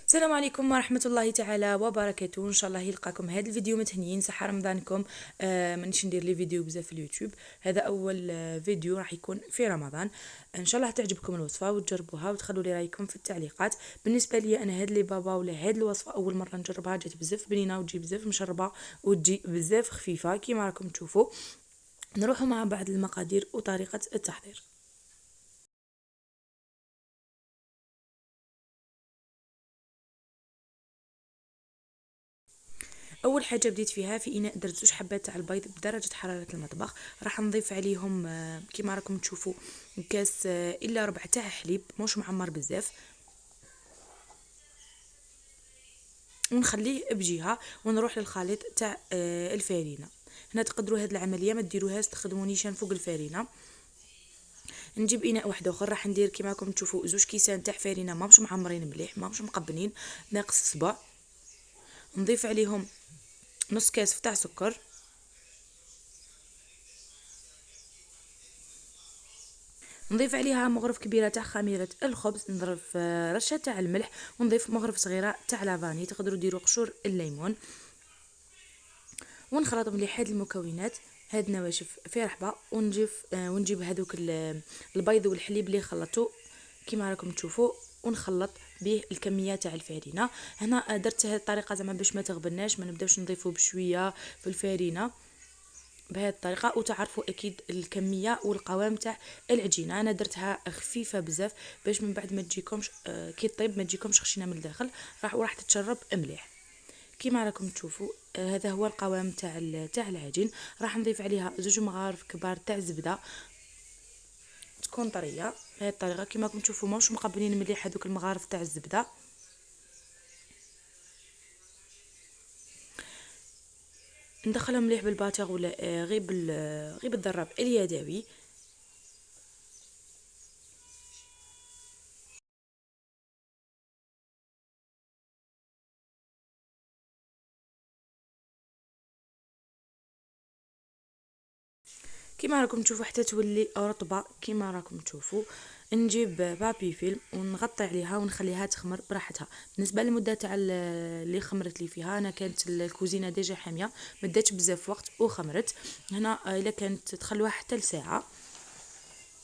السلام عليكم ورحمة الله تعالى وبركاته. ان شاء الله يلقاكم هذا الفيديو متهنيين صحة رمضانكم. مانيش ندير لي فيديو بزاف في اليوتيوب. هذا اول فيديو راح يكون في رمضان. ان شاء الله تعجبكم الوصفة وتجربوها وتخلوا لي رايكم في التعليقات. بالنسبة لي انا هاد لي بابا ولا هاد الوصفة اول مرة نجربها، جات بزاف بنينة وتجي بزاف مشربة وتجي بزاف خفيفة كيما راكم تشوفوا. نروحوا مع بعض المقادير وطريقة التحضير. اول حاجه بديت فيها في اناء درت 2 حبات تاع البيض بدرجه حراره المطبخ. راح نضيف عليهم كيما راكم تشوفوا كاس الا ربع تاع حليب موش معمر بزاف، ونخليه بجهه ونروح للخليط تاع الفارينه. هنا تقدروا هذه العمليه ما ديروهاش تخدموا نيشان فوق الفارينه. نجيب اناء واحد اخر راح ندير كيما راكم تشوفوا 2 كيسان تاع فارينه ماهمش معمرين مليح ماهمش مقبنين ناقص صبع. نضيف عليهم نص كاس تاع سكر، نضيف عليها مغرف كبيره تاع خميره الخبز، نضرب رشه تاع الملح، ونضيف مغرف صغيره تاع لافاني، تقدروا ديروا قشور الليمون، ونخلط مليح هاد المكونات هاد نواشف في رحبه، ونجيب هذوك البيض والحليب اللي خلطته كيما راكم تشوفوا، ونخلط به الكميه تاع الفارينه. هنا درت هذه الطريقه زعما باش ما تغبناش، ما نبداوش نضيفوا بشويه في الفارينه بهذه الطريقه، وتعرفوا اكيد الكميه والقوام تاع العجينه. انا درتها خفيفه بزاف باش من بعد ما تجيكمش كي طيب ما تجيكمش خشينه من الداخل، وراح تتشرب مليح كيما راكم تشوفوا. هذا هو القوام تاع العجين. راح نضيف عليها 2 مغارف كبار تاع الزبده تكون طريه بهذه الطريقه كيما راكم تشوفوا، ماهوش مقبلين مليح هذوك المغارف تاع الزبده. ندخلهم مليح بالباتور ولا غير بالضرب اليدوي. كيما راكم تشوفوا حتى تولي رطبه كيما راكم تشوفوا. نجيب بابي فيلم ونغطي عليها ونخليها تخمر براحتها. بالنسبه للمده تاع اللي خمرت لي فيها، انا كانت الكوزينه ديجا حاميه ما داتش بزاف وقت وخمرت. هنا الا كانت تخلوها حتى لساعه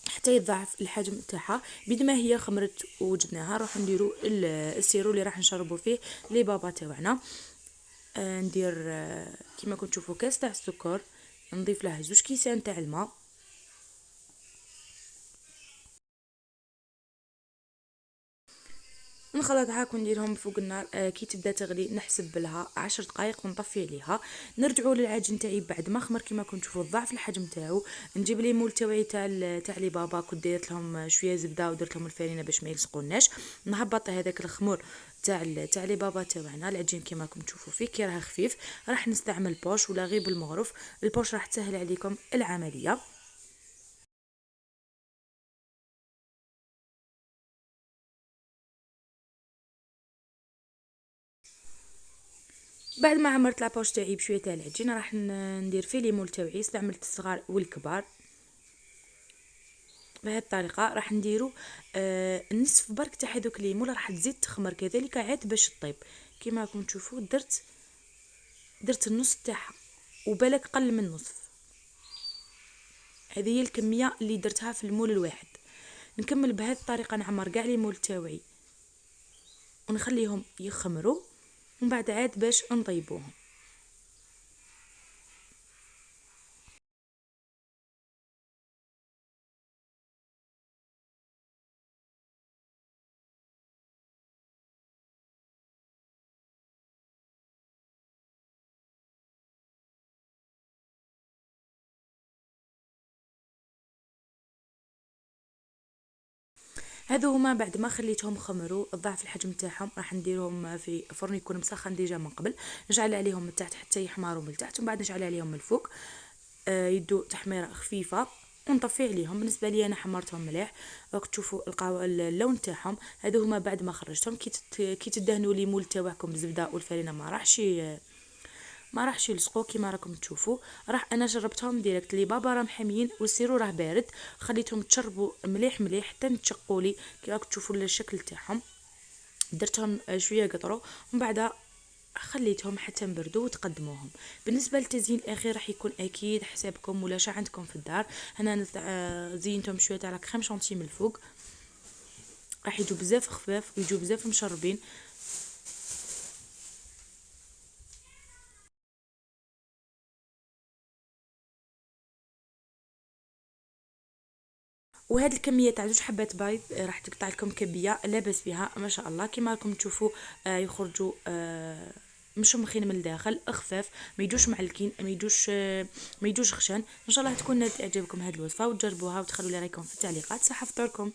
حتى يضاعف الحجم تاعها. بيد ما هي خمرت وجدناها نروح نديروا السيرو اللي راح نشربوا فيه لي بابا تاعنا. ندير كيما كنتو تشوفوا كاس تاع السكر، نضيف له 2 كيسان تاع الماء، نخلطها ونديرهم فوق النار. كي تبدا تغلي نحسب لها 10 دقائق ونطفي عليها. نرجعوا للعجين تاعي بعد ما خمر كيما كنت تشوفوا ضعف الحجم تاعو. نجيب لي مول تاعي تاع لي بابا، كنت ديرت لهم شويه زبده ودرت لهم الفرينه باش ما يلصقوناش. نهبط هذاك الخمر تاع لي بابا تاعنا العجين كيما راكم تشوفوا فيه كي راه خفيف. راح نستعمل بوش ولا غير بالمغرف، البوش راح تسهل عليكم العمليه. بعد ما عمرت لابوش تاعي بشويه تاع العجين راح ندير فيه لي مول تاعي، استعملت الصغار والكبار بهذه الطريقه. راح نديرو النصف برك تاع هذوك ليمون راح تزيد تخمر كذلك عاد باش طيب كيما راكم تشوفوا. درت النص تاعها وبالك قل من نصف. هذه هي الكميه اللي درتها في المول الواحد. نكمل بهذه الطريقه نعمر كاع لي مول تاوعي ونخليهم يخمروا ومن بعد عاد باش نطيبوهم. هذو هما بعد ما خليتهم خمروا ضعف الحجم تاعهم راح نديرهم في فرن يكون مسخن ديجا من قبل. نجعل عليهم من تحت حتى يحمروا من تحت، ومن بعد نجعل عليهم من الفوق يدو تحميره خفيفه ونطفي عليهم. بالنسبه لي انا حمرتهم مليح راك تشوفوا اللون تاعهم. هذو هما بعد ما خرجتهم كي تدهنوا لي مول تاعكم بالزبده والفرينه ما راحش يلصقوا كيما راكم تشوفوا. راح انا جربتهم ديريكت لي بابا راه محميين والسيرو راه بارد، خليتهم تشربوا مليح مليح حتى نتشقوا لي كي راكم تشوفوا الشكل تاعهم. درتهم شويه قطروا، ومن بعد خليتهم حتى نبردوا وتقدموهم. بالنسبه للتزيين الاخير راح يكون اكيد حسابكم ولا شا عندكم في الدار. هنا زينتهم شويه تاع كريم شونتي من الفوق، راح يجوا بزاف خفاف ويجوا بزاف مشربين. وهاد الكميه تاع 2 حبات بيض راح تقطع لكم كميه لاباس بها ما شاء الله. كما راكم تشوفوا يخرجوا مشمخين من الداخل، خفاف، ما يجوش معلكين، ما يجوش خشن. ان شاء الله تكون نالت اعجابكم هاد الوصفه، وتجربوها وتخلوا لي رايكم في التعليقات. صحه فطوركم.